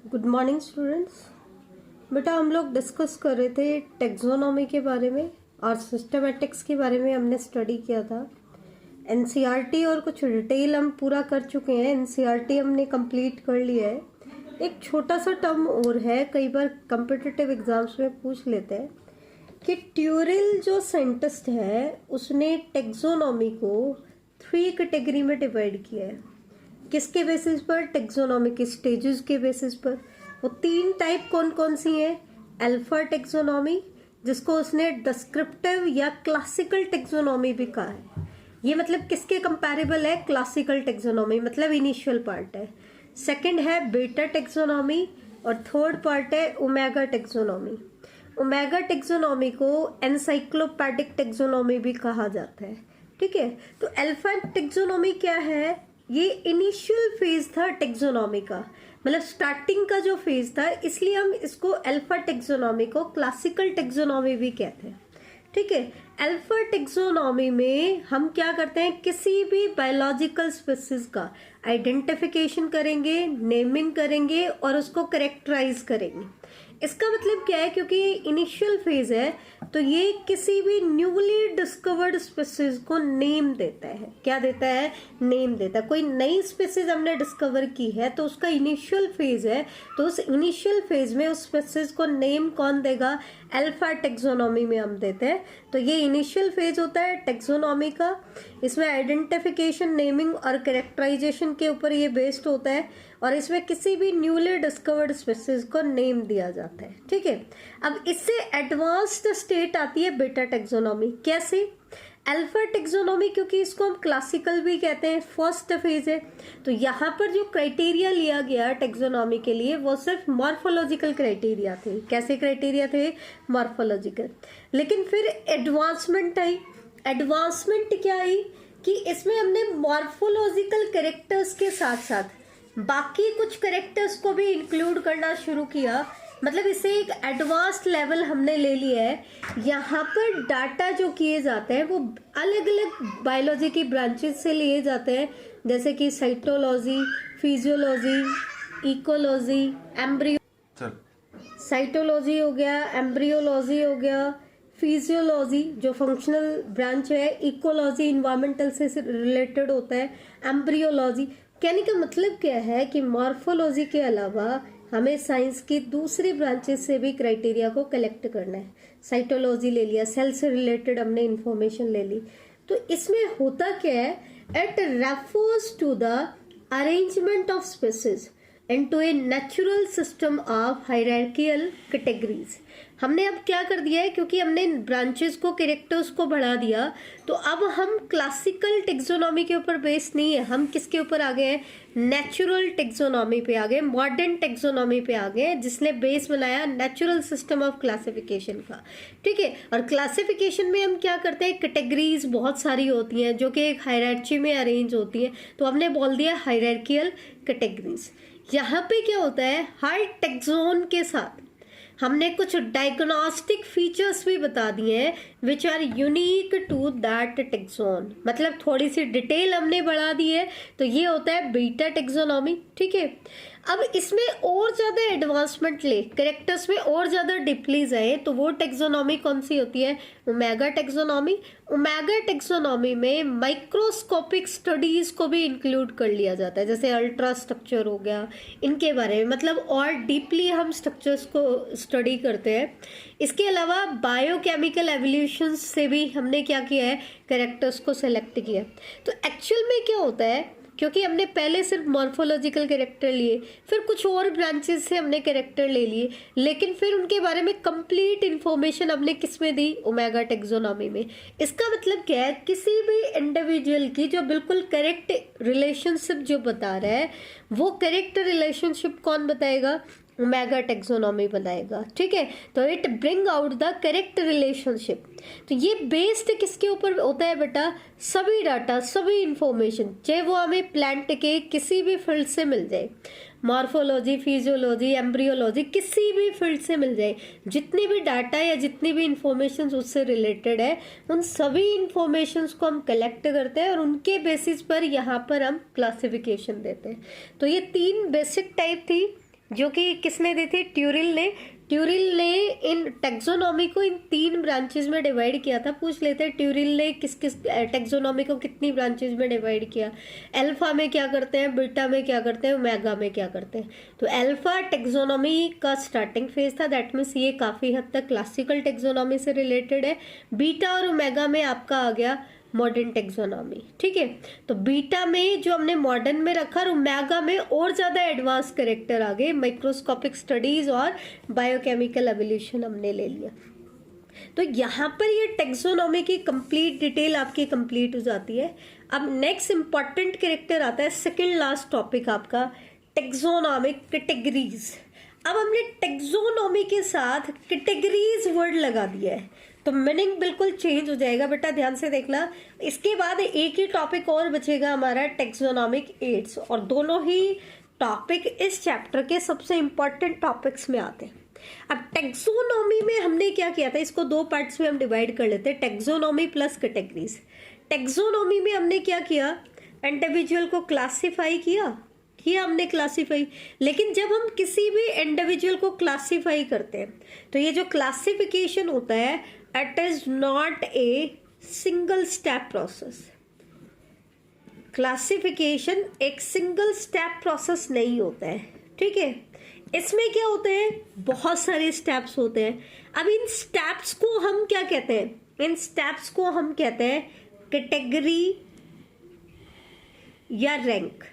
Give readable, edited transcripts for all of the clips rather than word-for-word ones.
Good morning students. बेटा हम लोग डिस्कस कर रहे थे टेक्सोनॉमी के बारे में और सिस्टमेटिक्स के बारे में हमने स्टडी किया था। एनसीईआरटी और कुछ डिटेल हम पूरा कर चुके हैं। एनसीईआरटी हमने कंप्लीट कर लिया है। एक छोटा सा टर्म और है, कई बार कम्पिटिटिव एग्जाम्स में पूछ लेते हैं कि ट्यूरिल जो साइंटिस्ट है उसने टेक्सोनॉमी को 3 कैटेगरी में डिवाइड किया है। किसके बेसिस पर? टेक्सोनॉमी के स्टेजेस के बेसिस पर। वो 3 टाइप कौन कौन सी हैं? अल्फा टेक्सोनॉमी, जिसको उसने डिस्क्रिप्टिव या क्लासिकल टेक्सोनॉमी भी कहा है। ये मतलब किसके कंपैरेबल है? क्लासिकल टेक्सोनॉमी, मतलब इनिशियल पार्ट है। सेकंड है बीटा टेक्सोनॉमी और थर्ड पार्ट है ओमेगा टेक्सोनॉमी। ओमेगा टेक्सोनॉमी को एनसाइक्लोपैडिक टेक्सोनॉमी भी कहा जाता है। ठीक है, तो अल्फा टेक्सोनॉमी क्या है? ये इनिशियल फेज था टेक्सोनॉमी का, मतलब स्टार्टिंग का जो फेज था, इसलिए हम इसको अल्फा टेक्सोनॉमी को क्लासिकल टेक्सोनॉमी भी कहते हैं। ठीक है, अल्फा टेक्सोनॉमी में हम क्या करते हैं? किसी भी बायोलॉजिकल स्पीसीज का आइडेंटिफिकेशन करेंगे, नेमिंग करेंगे और उसको कैरेक्टराइज करेंगे। इसका मतलब क्या है? क्योंकि ये इनिशियल फेज है तो ये किसी भी न्यूली डिस्कवर्ड स्पीसीज को नेम देता है। क्या देता है? नेम देता है। कोई नई स्पीसीज हमने डिस्कवर की है तो उसका इनिशियल फेज है, तो उस इनिशियल फेज में उस स्पीसीज को नेम कौन देगा? अल्फा टेक्सोनॉमी में हम देते हैं। तो ये इनिशियल फेज होता है टेक्सोनॉमी का। इसमें आइडेंटिफिकेशन, नेमिंग और कैरेक्टराइजेशन के ऊपर ये बेस्ड होता है और इसमें किसी भी न्यूली डिस्कवर्ड स्पीसीज को नेम दिया जाता है। ठीक है, अब इससे एडवांस्ड स्टेट आती है बीटा टेक्सोनॉमी। कैसे? अल्फा टेक्सोनॉमी, क्योंकि इसको हम क्लासिकल भी कहते हैं, फर्स्ट फेज है, तो यहाँ पर जो क्राइटेरिया लिया गया टेक्सोनॉमी के लिए वो सिर्फ मॉर्फोलॉजिकल क्राइटेरिया थे। कैसे क्राइटेरिया थे? मॉर्फोलॉजिकल। लेकिन फिर एडवांसमेंट आई। एडवांसमेंट क्या आई कि इसमें हमने मॉर्फोलॉजिकल कैरेक्टर्स के साथ साथ बाकी कुछ कैरेक्टर्स को भी इंक्लूड करना शुरू किया। मतलब इसे एक एडवांस्ड लेवल हमने ले लिया है। यहाँ पर डाटा जो किए जाते हैं वो अलग अलग बायोलॉजी की ब्रांचेस से लिए जाते हैं, जैसे कि cytology, physiology, ecology, embryo cytology हो गया, एम्ब्रियोलॉजी हो गया, फिजियोलॉजी जो फंक्शनल ब्रांच है, इकोलॉजी इन्वायरमेंटल से रिलेटेड होता है, एम्ब्रियोलॉजी। कहने का मतलब क्या है कि मॉर्फोलॉजी के अलावा हमें साइंस की दूसरी ब्रांचेस से भी क्राइटेरिया को कलेक्ट करना है। साइटोलॉजी ले लिया, सेल से रिलेटेड हमने इंफॉर्मेशन ले ली। तो इसमें होता क्या है? It refers to the arrangement of species into a natural system of hierarchical categories. हमने अब क्या कर दिया है, क्योंकि हमने ब्रांचेस को, कैरेक्टर्स को बढ़ा दिया, तो अब हम क्लासिकल टेक्सोनॉमी के ऊपर बेस नहीं है, हम किसके ऊपर आ गए हैं? नेचुरल टेक्सोनॉमी पे आ गए, मॉडर्न टेक्सोनॉमी पे आ गए, जिसने बेस बनाया नेचुरल सिस्टम ऑफ क्लासिफिकेशन का। ठीक है, और क्लासिफिकेशन में हम क्या करते हैं? कैटेगरीज बहुत सारी होती हैं जो कि एक हायरार्ची में अरेंज होती है, तो हमने बोल दिया हायरार्कियल कैटेगरीज। यहाँ पे क्या होता है? हर टेक्सोन के साथ हमने कुछ डायग्नोस्टिक फीचर्स भी बता दिए हैं which are unique to that taxon. मतलब थोड़ी सी डिटेल हमने बढ़ा दी है, तो ये होता है बीटा टेक्सोनॉमी। ठीक है, अब इसमें और ज्यादा एडवांसमेंट ले, कैरेक्टर्स में और ज्यादा डीपली जाए, तो वो टेक्सोनॉमी कौन सी होती है? Omega taxonomy. ओमेगा टेक्सोनॉमी में माइक्रोस्कोपिक स्टडीज को भी इंक्लूड कर लिया जाता है, जैसे अल्ट्रा स्ट्रक्चर हो गया, इनके बारे में मतलब और डीपली हम स्ट्रक्चर्स को स्टडी करते हैं। इसके अलावा बायोकेमिकल एवोल्यूशन से भी हमने क्या किया है? कैरेक्टर्स को सेलेक्ट किया। तो एक्चुअल में क्या होता है, क्योंकि हमने पहले सिर्फ मॉर्फोलॉजिकल कैरेक्टर लिए, फिर कुछ और ब्रांचेस से हमने कैरेक्टर ले लिए, लेकिन फिर उनके बारे में कंप्लीट इंफॉर्मेशन हमने किस में दी? ओमेगा टेक्सोनॉमी में। इसका मतलब क्या है? किसी भी इंडिविजुअल की जो बिल्कुल करेक्ट रिलेशनशिप जो बता रहा है, वो करेक्ट रिलेशनशिप कौन बताएगा? ओमेगा टेक्सोनॉमी बनाएगा। ठीक है, तो it bring out the correct relationship. तो ये बेस्ड किसके ऊपर होता है बेटा? सभी डाटा, सभी इंफॉर्मेशन, चाहे वो हमें प्लांट के किसी भी फील्ड से मिल जाए, मॉर्फोलॉजी, फिजियोलॉजी, एम्ब्रियोलॉजी, किसी भी फील्ड से मिल जाए, जितनी भी डाटा या जितनी भी इंफॉर्मेशन उससे रिलेटेड है, उन सभी इंफॉर्मेशन को हम कलेक्ट करते हैं और उनके बेसिस पर यहाँ पर हम क्लासिफिकेशन देते हैं। तो ये 3 बेसिक टाइप थी जो कि किसने दी थी, ट्यूरिल ने। ट्यूरिल ने इन टेक्सोनॉमी को इन 3 ब्रांचेस में डिवाइड किया था। पूछ लेते हैं ट्यूरिल ने किस किस टेक्सोनॉमी को कितनी ब्रांचेस में डिवाइड किया। अल्फा में क्या करते हैं, बीटा में क्या करते हैं, ओमेगा में क्या करते हैं। तो अल्फा टेक्सोनॉमी का स्टार्टिंग फेज था, दैट मीन्स ये काफ़ी हद तक क्लासिकल टेक्सोनॉमी से रिलेटेड है। बीटा और ओमेगा में आपका आ गया मॉडर्न टेक्सोनॉमी, ठीक है। तो बीटा में जो हमने मॉडर्न में रखा और ओमेगा में और ज़्यादा एडवांस कैरेक्टर आ गए, माइक्रोस्कोपिक स्टडीज और बायोकेमिकल एवोल्यूशन हमने ले लिया। तो यहाँ पर ये टेक्सोनॉमी की कंप्लीट डिटेल आपकी कंप्लीट हो जाती है। अब नेक्स्ट इंपॉर्टेंट कैरेक्टर आता है, सेकेंड लास्ट टॉपिक आपका, टेक्सोनॉमिक कैटेगरीज। अब हमने टेक्सोनॉमी के साथ कैटेगरीज वर्ड लगा दिया है, तो मीनिंग बिल्कुल चेंज हो जाएगा। बेटा ध्यान से देखना, इसके बाद एक ही टॉपिक और बचेगा हमारा, टेक्सोनॉमिक एड्स, और दोनों ही टॉपिक इस चैप्टर के सबसे इंपॉर्टेंट टॉपिक्स में आते हैं। अब टेक्सोनॉमी में हमने क्या किया था, इसको 2 पार्ट्स में हम डिवाइड कर लेते हैं, टेक्सोनॉमी प्लस कैटेगरीज। टेक्सोनॉमी में हमने क्या किया, इंडिविजुअल को क्लासिफाई किया हमने क्लासिफाई। लेकिन जब हम किसी भी इंडिविजुअल को क्लासिफाई करते हैं तो ये जो क्लासिफिकेशन होता है, it is not a single step process. Classification एक सिंगल स्टेप प्रोसेस नहीं होता है, ठीक है। इसमें क्या होते हैं, बहुत सारे स्टेप्स होते हैं। अब इन स्टेप्स को हम क्या कहते हैं, इन स्टेप्स को हम कहते हैं कैटेगरी या रैंक।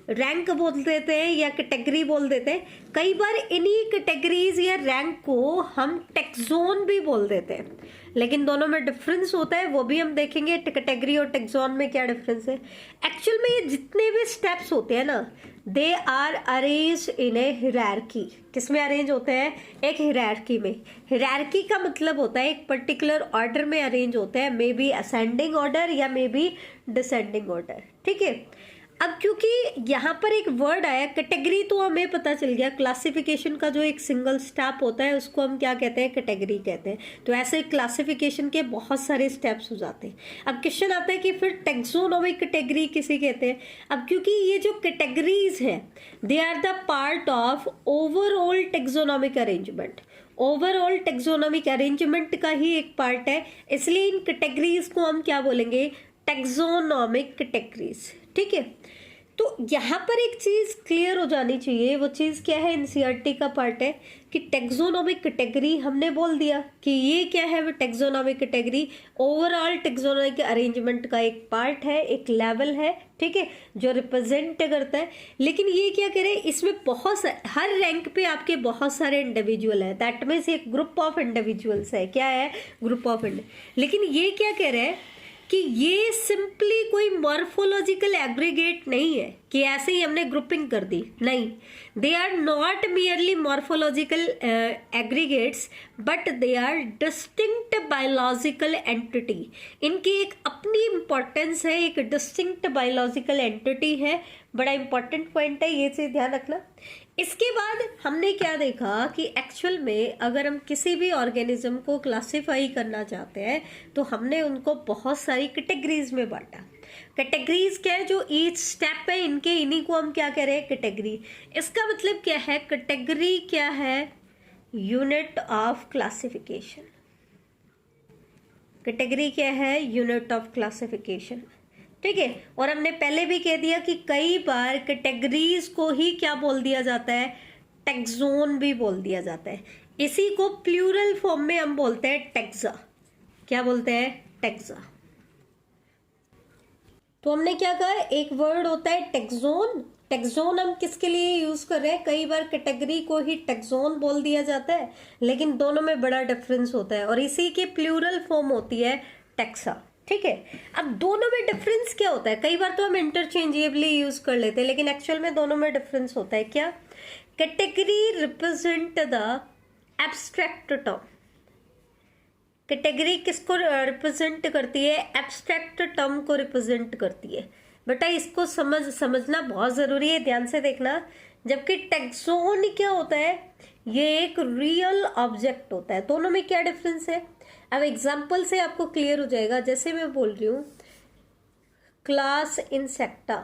रैंक बोल देते हैं या कैटेगरी बोल देते हैं। कई बार इन्हीं कैटेगरीज या रैंक को हम टेक्सोन भी बोल देते हैं, लेकिन दोनों में डिफरेंस होता है, वो भी हम देखेंगे कैटेगरी और टेक्सोन में क्या डिफरेंस है। एक्चुअल में ये जितने भी स्टेप्स होते हैं ना, they are arrange in a hierarchy. किसमें अरेंज होते हैं, एक हिरार्की में। हिरार्की का मतलब होता है एक पर्टिकुलर ऑर्डर में अरेंज होते हैं, मे बी असेंडिंग ऑर्डर या मे बी डिसेंडिंग ऑर्डर, ठीक है। अब क्योंकि यहाँ पर एक वर्ड आया कैटेगरी, तो हमें पता चल गया क्लासिफिकेशन का जो एक सिंगल स्टेप होता है उसको हम क्या कहते हैं, कैटेगरी कहते हैं। तो ऐसे क्लासिफिकेशन के बहुत सारे स्टेप्स हो जाते हैं। अब क्वेश्चन आता है कि फिर टेक्सोनॉमिक कैटेगरी किसे कहते हैं। अब क्योंकि ये जो कैटेगरीज हैं, they are the part of overall taxonomic arrangement. Overall taxonomic arrangement का ही एक पार्ट है, इसलिए इन कैटेगरीज को हम क्या बोलेंगे, टेक्सोनॉमिक कैटेगरीज, ठीक है। तो यहाँ पर एक चीज क्लियर हो जानी चाहिए, वो चीज क्या है, एनसीईआरटी का पार्ट है कि टेक्सोनॉमिक कैटेगरी हमने बोल दिया कि ये क्या है, वो taxonomic category overall taxonomic arrangement का एक पार्ट है, एक लेवल है, ठीक है, जो रिप्रेजेंट करता है। लेकिन ये क्या कह रहे हैं, इसमें बहुत हर रैंक पे आपके बहुत सारे इंडिविजुअल है, दैट मीन्स एक ग्रुप ऑफ इंडिविजुअल्स है, क्या है, ग्रुप ऑफ लेकिन ये क्या कह रहे हैं कि ये सिंपली कोई मॉर्फोलॉजिकल एग्रीगेट नहीं है कि ऐसे ही हमने ग्रुपिंग कर दी, नहीं। They are not merely morphological aggregates, but they are distinct biological entity. इनकी एक अपनी इंपॉर्टेंस है, एक डिस्टिंक्ट बायोलॉजिकल एंटिटी है, बड़ा इंपॉर्टेंट पॉइंट है, ये चीज ध्यान रखना। इसके बाद हमने क्या देखा कि एक्चुअल में अगर हम किसी भी ऑर्गेनिज्म को क्लासिफाई करना चाहते हैं तो हमने उनको बहुत सारी कैटेगरीज में बांटा। कैटेगरीज क्या है, जो ईच स्टेप है इनके, इन्हीं को हम क्या कह रहे हैं, कैटेगरी। इसका मतलब क्या है, कैटेगरी क्या है, यूनिट ऑफ क्लासिफिकेशन। कैटेगरी क्या है, यूनिट ऑफ क्लासिफिकेशन, ठीक है। और हमने पहले भी कह दिया कि कई बार कैटेगरीज को ही क्या बोल दिया जाता है, टेक्सोन भी बोल दिया जाता है। इसी को प्लूरल फॉर्म में हम बोलते हैं टेक्सा। क्या बोलते हैं, टेक्सा। तो हमने क्या कहा, एक वर्ड होता है टेक्सोन। टेक्सोन हम किसके लिए यूज कर रहे हैं, कई बार कैटेगरी को ही टेक्सोन बोल दिया जाता है, लेकिन दोनों में बड़ा डिफरेंस होता है, और इसी की प्लूरल फॉर्म होती है टेक्सा, ठीक है। अब दोनों में डिफरेंस क्या होता है, कई बार तो हम इंटरचेंजेबली यूज कर लेते हैं, लेकिन एक्चुअल में दोनों में डिफरेंस होता है। क्या, category represent the abstract term. Category किसको रिप्रेजेंट करती है, एब्स्ट्रैक्ट टर्म को रिप्रेजेंट करती है। बेटा इसको समझना बहुत जरूरी है, ध्यान से देखना। जबकि टेक्सोन क्या होता है, ये एक रियल ऑब्जेक्ट होता है। दोनों में क्या डिफरेंस है, अब एग्जाम्पल से आपको क्लियर हो जाएगा। जैसे मैं बोल रही हूँ क्लास इंसेक्टा,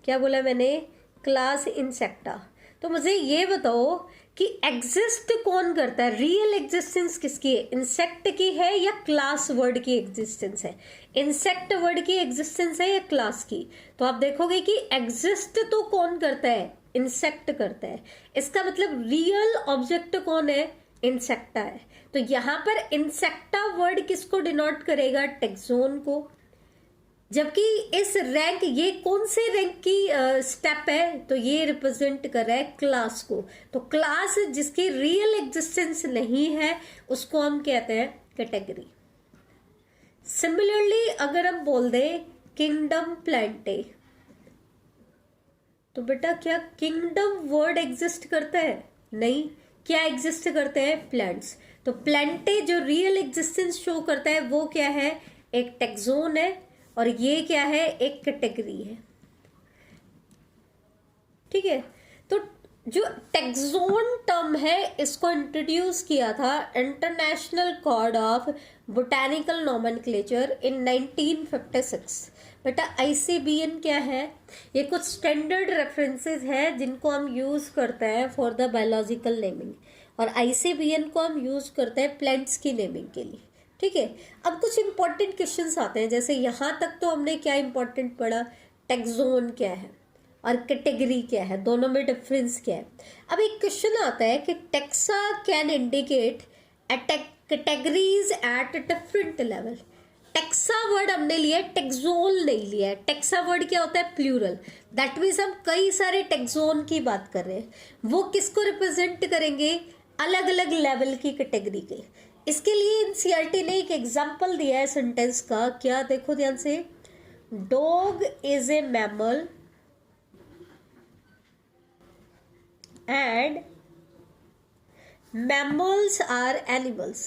क्या बोला मैंने, क्लास इंसेक्टा, तो मुझे ये बताओ कि एग्जिस्ट कौन करता है, रियल एग्जिस्टेंस किसकी है, इंसेक्ट की है या क्लास वर्ड की एग्जिस्टेंस है, इंसेक्ट वर्ड की एग्जिस्टेंस है या क्लास की। तो आप देखोगे कि एग्जिस्ट तो कौन करता है, इंसेक्ट करता है। इसका मतलब रियल ऑब्जेक्ट कौन है, इंसेक्टा है। तो यहां पर इंसेक्टा वर्ड किसको डिनोट करेगा, टेक्सोन को। जबकि इस रैंक, ये कौन से रैंक की स्टेप है, तो ये रिप्रेजेंट कर रहा है क्लास को। तो क्लास जिसकी रियल एग्जिस्टेंस नहीं है उसको हम कहते हैं कैटेगरी। सिमिलरली अगर हम बोल दें किंगडम प्लांटे, तो बेटा क्या किंगडम वर्ड एग्जिस्ट करता है, नहीं। क्या एग्जिस्ट करते हैं, प्लांट्स। तो प्लांटे जो रियल एग्जिस्टेंस शो करता है वो क्या है, एक टेक्सोन है, और ये क्या है, एक कैटेगरी है। ठीक है। तो जो टेक्सोन टर्म है इसको इंट्रोड्यूस किया था international code of botanical nomenclature इन 1956। बेटा ICBN क्या है, ये कुछ स्टैंडर्ड रेफरेंसेस है जिनको हम यूज करते हैं फॉर द बायोलॉजिकल नेमिंग, और ICBN को हम यूज करते हैं प्लांट्स की नेमिंग के लिए। ठीक है। अब कुछ इंपॉर्टेंट क्वेश्चंस आते हैं, जैसे यहां तक तो हमने क्या इंपॉर्टेंट पढ़ा, टेक्सोन क्या है और कैटेगरी क्या है, दोनों में डिफरेंस क्या है। अब एक क्वेश्चन आता है कि taxa can indicate categories at different level. Taxa word हमने लिया है, टेक्सोन नहीं लिया है। टेक्सा वर्ड क्या होता है, प्लूरल। दैट मीन्स हम कई सारे टेक्सोन की बात कर रहे हैं। वो किसको रिप्रेजेंट करेंगे, अलग अलग लेवल की कैटेगरी के। इसके लिए एनसीईआरटी ने एक एग्जाम्पल दिया है सेंटेंस का, क्या देखो ध्यान से, dog is a mammal and mammals are animals.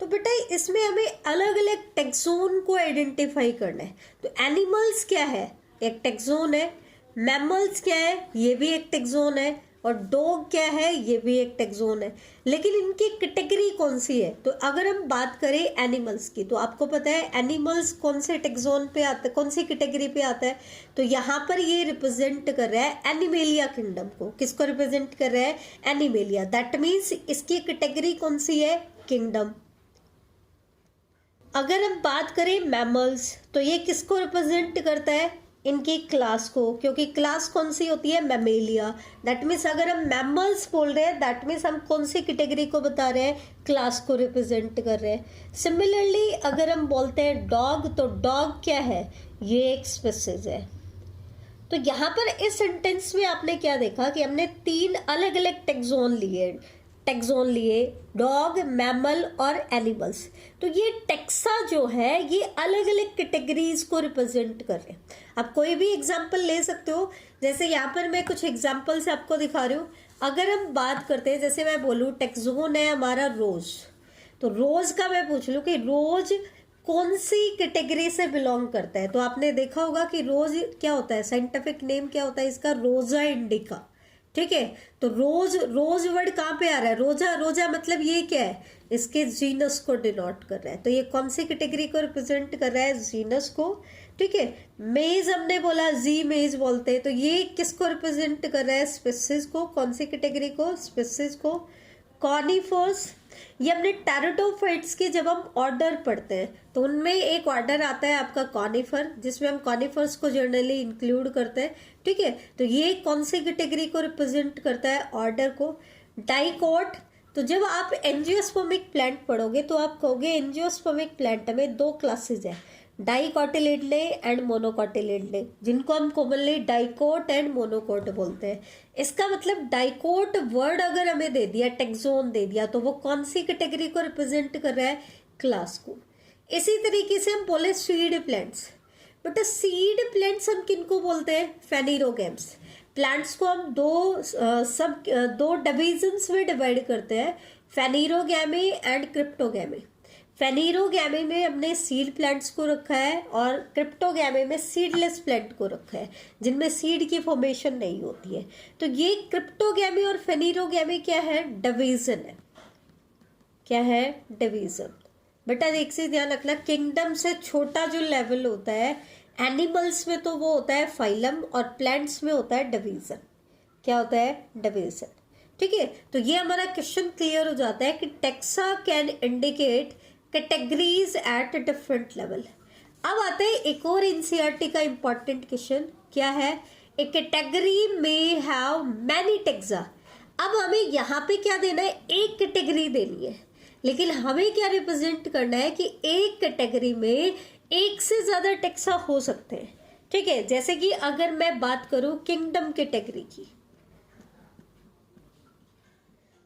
तो बेटा इसमें हमें अलग अलग टेक्सोन को आइडेंटिफाई करना है। तो एनिमल्स क्या है, एक टेक्सोन है, मैमल्स क्या है, ये भी एक टेक्सोन है, और डॉग क्या है, ये भी एक टेक्सोन है। लेकिन इनकी कैटेगरी कौन सी है, तो अगर हम बात करें एनिमल्स की, तो आपको पता है एनिमल्स कौन से टेक्सोन पे आता है, कौन सी कैटेगरी पे आता है। तो यहाँ पर ये रिप्रेजेंट कर रहा है एनिमेलिया किंगडम को। किसको रिप्रेजेंट कर रहा है, एनिमेलिया। दैट मीन्स इसकी कैटेगरी कौन सी है, किंगडम। अगर हम बात करें मैमल्स, तो ये किसको रिप्रेजेंट करता है, इनकी क्लास को, क्योंकि क्लास कौन सी होती है, मैमेलिया। दैट मीन्स अगर हम मैमल्स बोल रहे हैं, दैट मीन्स हम कौन सी कैटेगरी को बता रहे हैं, क्लास को रिप्रेजेंट कर रहे हैं। सिमिलरली अगर हम बोलते हैं डॉग, तो डॉग क्या है, ये एक स्पीशीज है। तो यहाँ पर इस सेंटेंस में आपने क्या देखा कि हमने 3 अलग अलग टेक्सोन लिए, डॉग, मैमल और एनिमल्स। तो ये टेक्सा जो है ये अलग अलग कैटेगरीज को रिप्रेजेंट कर रहे हैं। आप कोई भी एग्जांपल ले सकते हो, जैसे यहाँ पर मैं कुछ एग्जांपल से आपको दिखा रही हूँ। अगर हम बात करते हैं, जैसे मैं बोलूँ टेक्सोन है हमारा रोज, तो रोज का मैं पूछ लूँ कि रोज कौन सी कैटेगरी से बिलोंग करता है, तो आपने देखा होगा कि रोज क्या होता है, साइंटिफिक नेम क्या होता है इसका, रोजा इंडिका। ठीक है। तो रोज वर्ड कहाँ पे आ रहा है, रोजा मतलब ये क्या है, इसके जीनस को डिनोट कर रहा है। तो ये कौन सी कैटेगरी को रिप्रेजेंट कर रहा है, जीनस को। ठीक है। मेज हमने बोला, जी मेज बोलते हैं, तो ये किसको रिप्रेजेंट कर रहा है, स्पीशीज को। कौन सी कैटेगरी को, स्पीशीज को। कॉनिफर्स, ये हमने टेरिडोफाइट्स के जब हम ऑर्डर पढ़ते हैं तो उनमें एक ऑर्डर आता है आपका कॉनिफर, जिसमें हम कॉनिफर्स को जनरली इंक्लूड करते हैं। ठीक है। तो ये कौन सी कैटेगरी को रिप्रेजेंट करता है, ऑर्डर को। डाइकोट, तो जब आप एंजियोस्पर्मिक प्लांट पढ़ोगे तो आप कहोगे एंजियोस्पर्मिक प्लांट में 2 क्लासेज है, डाइकोटिलिडे एंड मोनोकोटिलिडे, जिनको हम कॉमनली डाइकोट एंड मोनोकोट बोलते हैं। इसका मतलब डाइकोट वर्ड अगर हमें दे दिया, टेक्सोन दे दिया, तो वो कौन सी कैटेगरी को रिप्रेजेंट कर रहा है, क्लास को। इसी तरीके से हम बोले seed plants, but seed plants हम किनको बोलते हैं, फेनिरोगैम्स। प्लांट्स को हम दो डिविजन्स में डिवाइड करते हैं, फेनिरोगैमी एंड क्रिप्टोगैमी। फेनिरोगैमी में हमने सीड प्लांट्स को रखा है और क्रिप्टोगैमी में सीडलेस प्लांट को रखा है, जिनमें सीड की फॉर्मेशन नहीं होती है। तो ये क्रिप्टोगैमी और फेनिरोगैमी क्या है, डिवीजन है। क्या है, डिवीजन। बेटा एक चीज ध्यान रखना, किंगडम से छोटा जो लेवल होता है एनिमल्स में तो वो होता है फाइलम, और प्लांट्स में होता है डिवीजन। क्या होता है? डिवीजन। ठीक है, तो ये हमारा क्वेश्चन क्लियर हो जाता है कि taxa can indicate categories at different level. अब आते हैं एक और एनसीईआरटी का इंपॉर्टेंट क्वेश्चन, क्या है? ए कैटेगरी में हैव मैनी टेक्सा। अब हमें यहाँ पे क्या देना है? एक कैटेगरी देनी है, लेकिन हमें क्या रिप्रेजेंट करना है कि एक कैटेगरी में एक से ज्यादा टेक्सा हो सकते हैं। ठीक है, जैसे कि अगर मैं बात करूं किंगडम कैटेगरी की,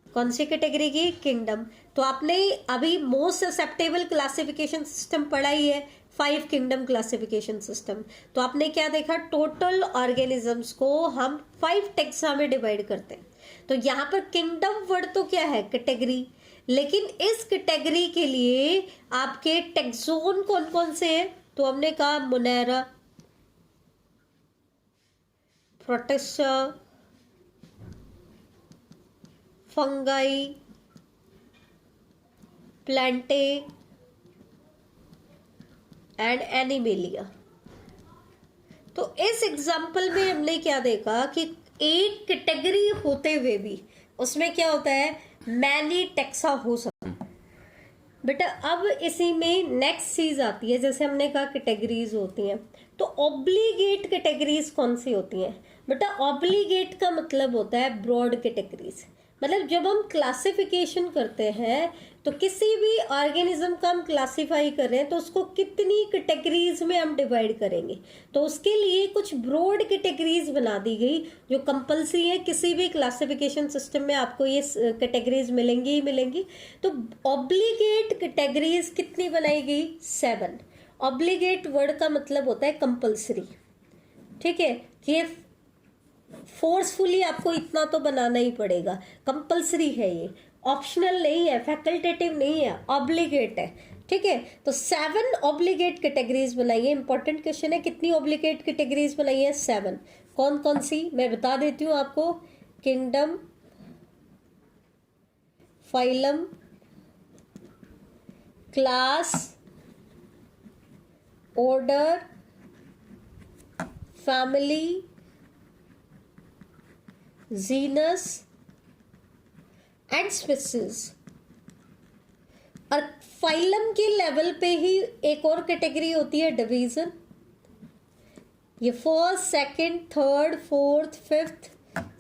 कौन सी कैटेगरी की? किंगडम। तो आपने अभी मोस्ट ससेप्टेबल क्लासिफिकेशन सिस्टम पढ़ा ही है, 5 किंगडम क्लासिफिकेशन सिस्टम। तो आपने क्या देखा? टोटल ऑर्गेनिजम्स को हम 5 टेक्सा में डिवाइड करते हैं। तो यहाँ पर किंगडम वर्ड तो क्या है? कैटेगरी। लेकिन इस कैटेगरी के लिए आपके टेक्सोन कौन कौन से हैं? तो हमने कहा Monera, protista, fungi, Plantae and animalia. तो इस एग्जाम्पल में हमने क्या देखा कि एक कैटेगरी होते हुए भी उसमें क्या होता है? मैनी टेक्सा हो सकता है। बेटा अब इसी में नेक्स्ट चीज आती है, जैसे हमने कहा कैटेगरीज होती हैं, तो ऑब्लिगेट कैटेगरीज कौन सी होती हैं? बेटा ऑब्लिगेट का मतलब होता है ब्रॉड कैटेगरीज। मतलब जब हम क्लासिफिकेशन करते हैं तो किसी भी ऑर्गेनिज्म का हम क्लासिफाई कर रहे हैं तो उसको कितनी कैटेगरीज में हम डिवाइड करेंगे, तो उसके लिए कुछ ब्रॉड कैटेगरीज बना दी गई जो कंपलसरी है। किसी भी क्लासिफिकेशन सिस्टम में आपको ये कैटेगरीज मिलेंगी ही मिलेंगी। तो ऑब्लिगेट कैटेगरीज कितनी बनाई गई? 7। ऑब्लिगेट वर्ड का मतलब होता है कंपलसरी। ठीक है, ये फोर्सफुली आपको इतना तो बनाना ही पड़ेगा, कंपलसरी है, ये ऑप्शनल नहीं है, फैकल्टेटिव नहीं है, ऑब्लिगेट है। ठीक है, तो 7 ऑब्लिगेट कैटेगरीज बनाई है। इंपॉर्टेंट क्वेश्चन है, कितनी ऑब्लिगेट कैटेगरीज बनाई है? 7। कौन कौन सी मैं बता देती हूँ आपको। Kingdom, phylum, class, order, family, genus and species. और फाइलम के लेवल पे ही एक और कैटेगरी होती है डिवीजन। ये 1st, 2nd, 3rd, 4th, 5th,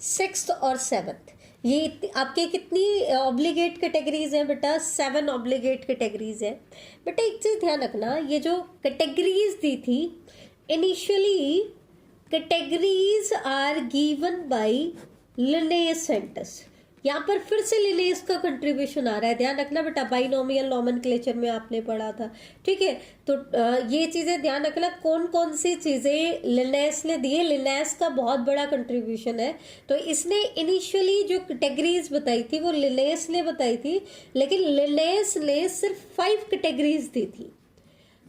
6th और 7th, ये आपके कितनी ऑब्लिगेट कैटेगरीज हैं बेटा? 7 ऑब्लिगेट कैटेगरीज है। बेटा एक चीज ध्यान रखना, ये जो कैटेगरीज दी थी initially, categories are given by Linnaeus सेंटस। यहाँ पर फिर से लिनेयस का कंट्रीब्यूशन आ रहा है, ध्यान रखना बेटा, बाइनोमियल नोमेनक्लेचर में आपने पढ़ा था। ठीक है, तो ये चीजें ध्यान रखना, कौन कौन सी चीजें लिनेयस ने दी है। लिनेयस का बहुत बड़ा कंट्रीब्यूशन है। तो इसने इनिशियली जो कैटेगरीज बताई थी वो लिनेयस ने बताई थी, लेकिन लिनेयस ने सिर्फ 5 कैटेगरीज दी थी।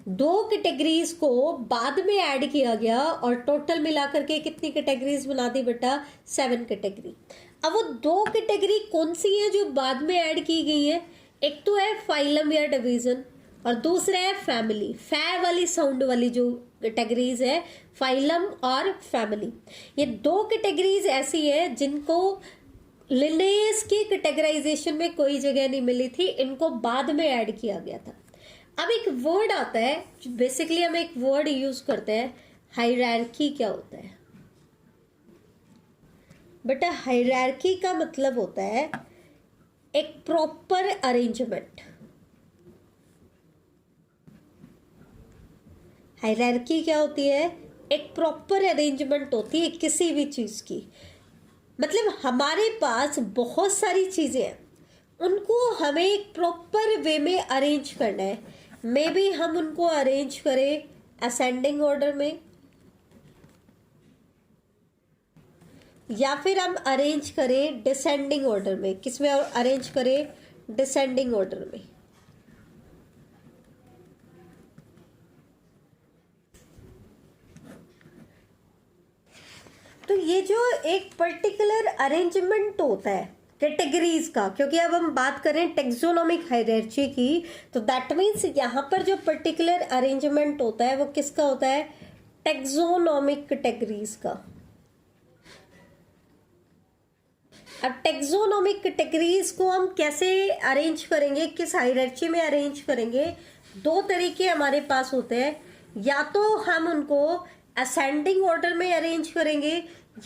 2 कैटेगरीज को बाद में ऐड किया गया और टोटल मिलाकर के कितनी कैटेगरीज बना दी बेटा? 7 कैटेगरी। अब वो 2 कैटेगरी कौन सी है जो बाद में ऐड की गई है? एक तो है फाइलम या डिवीजन, और दूसरा है फैमिली। फै वाली साउंड वाली जो कैटेगरीज है, फाइलम और फैमिली। ये 2 कैटेगरीज ऐसी है जिनको लिनेयस की कैटेगराइजेशन में कोई जगह नहीं मिली थी, इनको बाद में ऐड किया गया था। अब एक वर्ड आता है, बेसिकली हम एक वर्ड यूज करते हैं, हायरार्की। क्या होता है बेटा? हायरार्की का मतलब होता है एक प्रॉपर अरेंजमेंट। हायरार्की क्या होती है? एक प्रॉपर अरेंजमेंट होती है किसी भी चीज की। मतलब हमारे पास बहुत सारी चीजें हैं, उनको हमें एक प्रॉपर वे में अरेंज करना है। मे बी हम उनको अरेंज करें असेंडिंग ऑर्डर में, या फिर हम अरेंज करें डिसेंडिंग ऑर्डर में। किसमें अरेंज करें? डिसेंडिंग ऑर्डर में। तो ये जो एक पर्टिकुलर अरेंजमेंट होता है कैटेगरीज का, क्योंकि अब हम बात करें टेक्सोनोमिक हायरार्ची की, तो दैट मीन्स यहाँ पर जो पर्टिकुलर अरेंजमेंट होता है वो किसका होता है, टेक्सोनोमिक कैटेगरीज का। अब टेक्सोनोमिक कैटेगरीज को हम कैसे अरेंज करेंगे, किस हायरार्ची में अरेंज करेंगे, दो तरीके हमारे पास होते हैं, या तो हम उनको असेंडिंग ऑर्डर में अरेंज करेंगे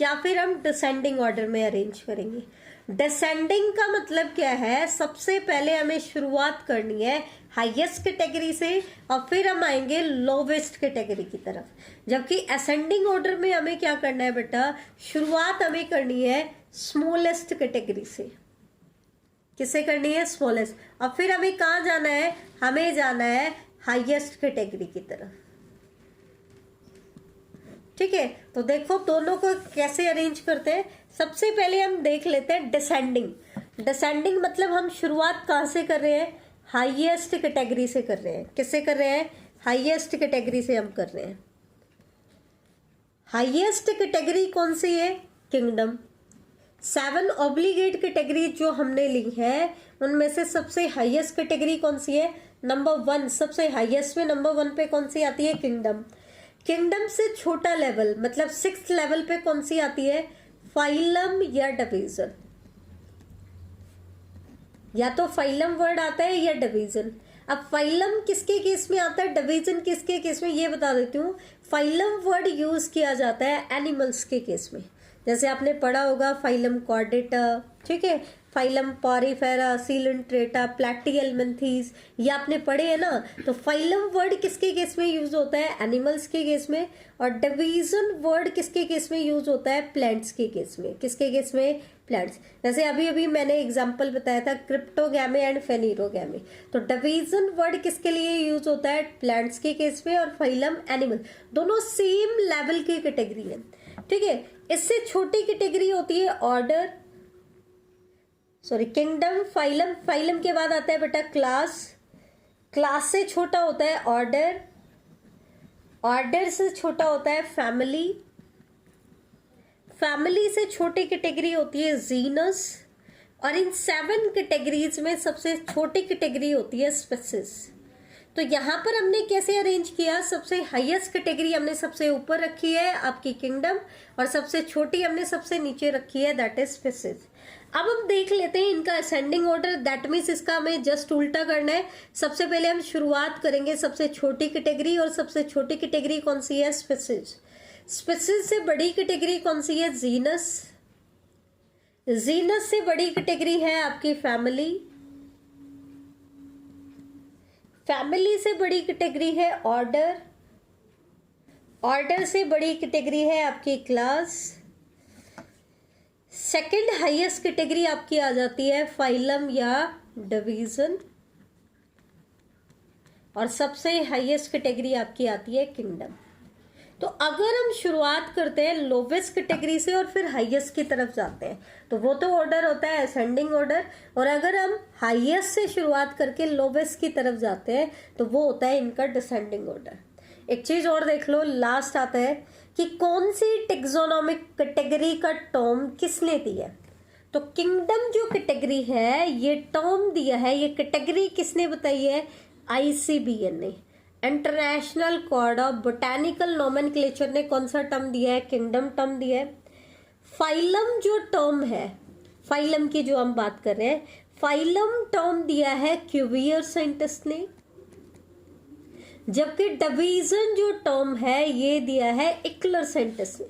या फिर हम डिसेंडिंग ऑर्डर में अरेंज करेंगे। डिसेंडिंग का मतलब क्या है, सबसे पहले हमें शुरुआत करनी है हाईएस्ट कैटेगरी से और फिर हम आएंगे लोवेस्ट कैटेगरी की तरफ। जबकि असेंडिंग ऑर्डर में हमें क्या करना है बेटा, शुरुआत हमें करनी है स्मॉलेस्ट कैटेगरी से। किससे करनी है, स्मॉलेस्ट, और फिर हमें कहाँ जाना है, हमें जाना है हाईएस्ट कैटेगरी की तरफ। ठीक है, तो देखो दोनों को कैसे अरेंज करते हैं। सबसे पहले हम देख लेते हैं डिसेंडिंग। डिसेंडिंग मतलब हम शुरुआत कहाँ से कर रहे हैं, हाईएस्ट कैटेगरी से कर रहे हैं। किससे कर रहे हैं, हाईएस्ट कैटेगरी से हम कर रहे हैं। हाईएस्ट कैटेगरी कौन सी है, किंगडम। 7 ऑब्लिगेट कैटेगरी जो हमने ली है उनमें से सबसे हाईएस्ट कैटेगरी कौन सी है, नंबर 1, सबसे हाईएस्ट में नंबर 1 पे कौन सी आती है, किंगडम। किंगडम से छोटा लेवल मतलब 6th लेवल पे कौन सी आती है, फाइलम या डिवीजन। या तो फाइलम वर्ड आता है या डिवीजन। अब फाइलम किसके केस में आता है, डिवीजन किसके केस में, ये बता देती हूँ। फाइलम वर्ड यूज किया जाता है एनिमल्स के केस में, जैसे आपने पढ़ा होगा फाइलम कॉर्डेटा, ठीक है, फाइलम पॉरीफेरा, सीलेंट्रेटा, प्लैटिहेल्मिन्थीज, ये आपने पढ़े हैं ना। तो फाइलम वर्ड किसके केस में यूज होता है, एनिमल्स के केस में, और डिवीजन वर्ड किसके केस में यूज होता है, प्लांट्स के केस में। किसके केस में, प्लांट्स। जैसे अभी अभी मैंने एग्जांपल बताया था क्रिप्टोगैमे एंड फेनिरोगैमे, तो डिवीजन वर्ड किसके लिए यूज होता है, प्लांट्स के केस में, और फाइलम एनिमल, दोनों सेम लेवल की कैटेगरी है। ठीक है, इससे छोटी कैटेगरी होती है order, sorry kingdom, phylum. Phylum के बाद आता है बेटा क्लास। क्लास से छोटा होता है ऑर्डर। ऑर्डर से छोटा होता है फैमिली। फैमिली से छोटी कैटेगरी होती है जीनस। और इन 7 कैटेगरीज में सबसे छोटी कैटेगरी होती है स्पीसीज। तो यहाँ पर हमने कैसे अरेंज किया, सबसे हाईएस्ट कैटेगरी हमने सबसे ऊपर रखी है आपकी किंगडम, और सबसे छोटी हमने सबसे नीचे रखी है, दैट इज स्पीसीज। अब हम देख लेते हैं इनका असेंडिंग ऑर्डर, दैट मीन्स इसका हमें जस्ट उल्टा करना है। सबसे पहले हम शुरुआत करेंगे सबसे छोटी कैटेगरी, और सबसे छोटी कैटेगरी कौन सी है, स्पीसीज। स्पीसीज से बड़ी कैटेगरी कौन सी है, जीनस। जीनस से बड़ी कैटेगरी है आपकी फैमिली। फैमिली से बड़ी कैटेगरी है ऑर्डर। ऑर्डर से बड़ी कैटेगरी है आपकी क्लास। सेकंड हाईएस्ट कैटेगरी आपकी आ जाती है फाइलम या डिवीजन, और सबसे हाईएस्ट कैटेगरी आपकी आती है किंगडम। तो अगर हम शुरुआत करते हैं लोवेस्ट कैटेगरी से और फिर हाईएस्ट की तरफ जाते हैं, तो वो तो ऑर्डर होता है असेंडिंग ऑर्डर, और अगर हम हाईएस्ट से शुरुआत करके लोवेस्ट की तरफ जाते हैं तो वो होता है इनका डिसेंडिंग ऑर्डर। एक चीज और देख लो, लास्ट आता है कि कौन सी टेक्सोनोमिक कैटेगरी का टर्म किसने दिया। तो किंगडम जो कैटेगरी है ये टर्म दिया है, ये कैटेगरी किसने बताई है, ICBN ने, international code of botanical nomenclature ने कौन सा टर्म दिया है, किंगडम टर्म दिया है। फाइलम जो टर्म है, फाइलम की जो हम बात कर रहे हैं, फाइलम टर्म दिया है क्यूवियर साइंटिस्ट ने, जबकि डिवीजन जो टर्म है ये दिया है इक्लर साइंटिस्ट ने।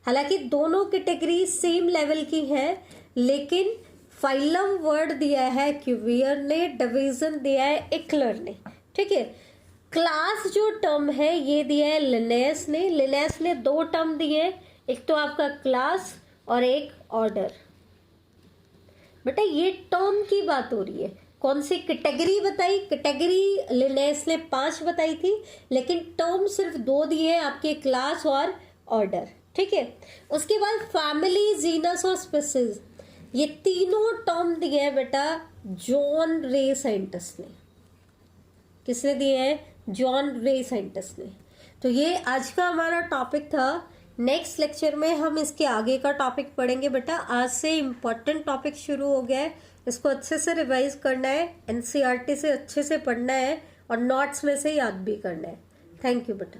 हालांकि दोनों कैटेगरी सेम लेवल की है, लेकिन फाइलम वर्ड दिया है क्यूवियर ने, डिवीजन दिया है इक्लर ने। ठीक है, क्लास जो टर्म है ये दिया है लिनेस ने। लिनेस ने 2 टर्म दिए, एक तो आपका क्लास और एक ऑर्डर। बेटा ये टर्म की बात हो रही है, कौन सी कैटेगरी बताई, कैटेगरी लिनेस ने 5 बताई थी, लेकिन टर्म सिर्फ 2 दिए हैं आपके, क्लास और ऑर्डर। ठीक है, उसके बाद फैमिली, जीनस और स्पीसीज, ये तीनों टर्म दिए हैं बेटा जॉन रे साइंटिस्ट ने। किसने दिए हैं, जॉन रे साइंटिस्ट ने। तो ये आज का हमारा टॉपिक था नेक्स्ट लेक्चर में हम इसके आगे का टॉपिक पढ़ेंगे बेटा। आज से इम्पोर्टेंट टॉपिक शुरू हो गया है, इसको अच्छे से रिवाइज करना है, एनसीईआरटी से अच्छे से पढ़ना है और नोट्स में से याद भी करना है। थैंक यू बेटा।